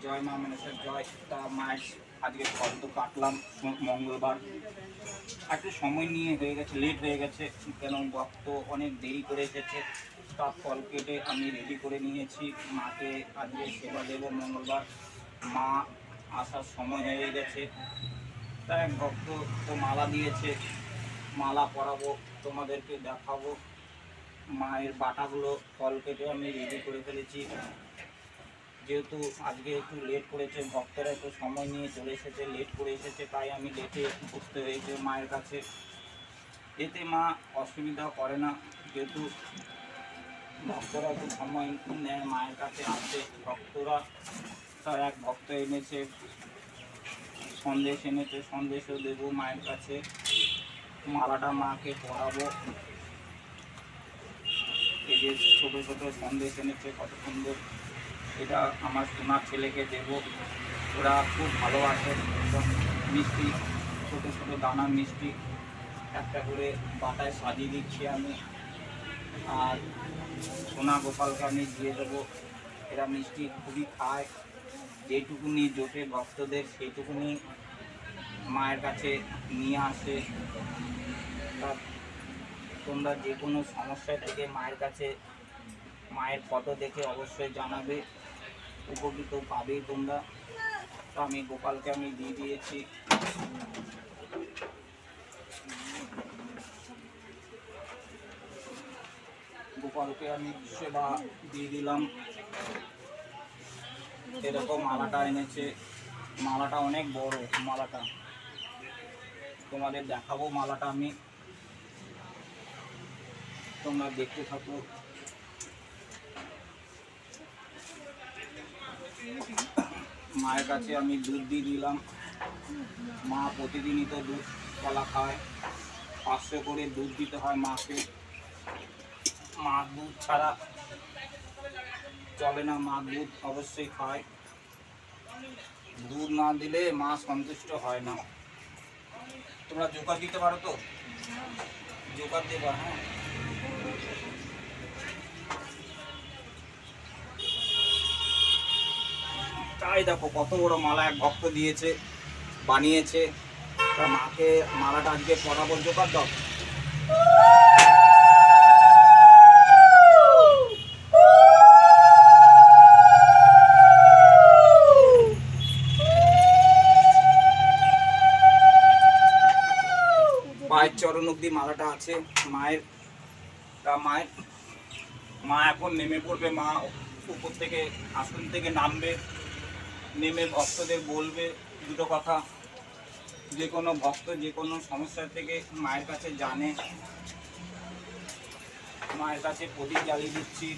জয় মা মনসার জয়। তা মায়ের আজকে ফল তো কাটলাম মঙ্গলবার, একটু সময় নিয়ে হয়ে গেছে, লেট হয়ে গেছে, কেন ভক্ত অনেক দেরি করে এসেছে। তার ফল কেটে আমি রেডি করে নিয়েছি, মাকে আজকে সেবা দেবো মঙ্গলবার। মা আসার সময় হয়ে গেছে। তা এক ভক্ত তো মালা দিয়েছে, মালা পরাবো, তোমাদেরকে দেখাবো। মায়ের বাটাগুলো ফল কেটে আমি রেডি করে ফেলেছি। যেহেতু আজকে একটু লেট করেছে, ভক্তরা একটু সময় নিয়ে চলে এসেছে, লেট করে এসেছে, তাই আমি লেটে বসতে হয়েছে মায়ের কাছে। এতে মা অসুবিধা করে না, যেহেতু ভক্তরা একটু সময় নেয় মায়ের কাছে আসে। ভক্তরা তার এক ভক্ত এনেছে সন্দেশ, এনেছে সন্দেশও দেবো মায়ের কাছে। মালাটা মাকে পরাবো। এই যে ছোটো ছোটো সন্দেশ এনেছে, কত সুন্দর। এটা আমার সোনার ছেলেকে দেব, ওরা খুব ভালোবাসে। মিষ্টি, ছোটো ছোটো দানা মিষ্টি একটা করে বাটায় সাজিয়ে দিচ্ছি আমি। আর সোনা গোপালকে আমি দিয়ে দেবো। এরা মিষ্টি খুবই খায়, যেটুকুনি জোটে ভক্তদের সেইটুকুনি মায়ের কাছে নিয়ে আসে। তোমরা যে কোনো সমস্যা থেকে মায়ের কাছে, মায়ের ফটো দেখে অবশ্যই জানাবে, উপকৃত পাবে তোমরা। তো আমি গোপালকে আমি দিয়ে দিয়েছি। গোপালকে আমি সেবা দিয়ে দিলাম। এরকম মালাটা এনেছে, মালাটা অনেক বড়। মালাটা তোমাদের দেখাবো, মালাটা আমি, তোমরা দেখতে থাকো। মায়ের কাছে আমি দুধ দিয়ে দিলাম। মা প্রতিদিনই তো দুধ কলা খায়, 500 করে দুধ দিতে হয় মাকে। মা দুধ ছাড়া চলে না, মা দুধ অবশ্যই খায়। দুধ না দিলে মা সন্তুষ্ট হয় না। তোমরা জোকার দিতে পারো তো? জোকার দেবা? হ্যাঁ, তাই দেখো কত বড় মালা এক ভক্ত দিয়েছে, বানিয়েছে। তা মাকে মালাটা আজকে পরাবো। জোকার দাও। মায়ের চরণ অব্দি মালাটা আছে মায়ের। তা মা এখন নেমে পড়বে। মা উপর থেকে, আসন থেকে নামবে, নেমে ভক্তদের বলবে দুটো কথা। যে কোনো ভক্ত যে কোনো সমস্যা থেকে মায়ের কাছে জানে। মায়ের কাছে প্রদীপ জ্বালিয়ে দিচ্ছি।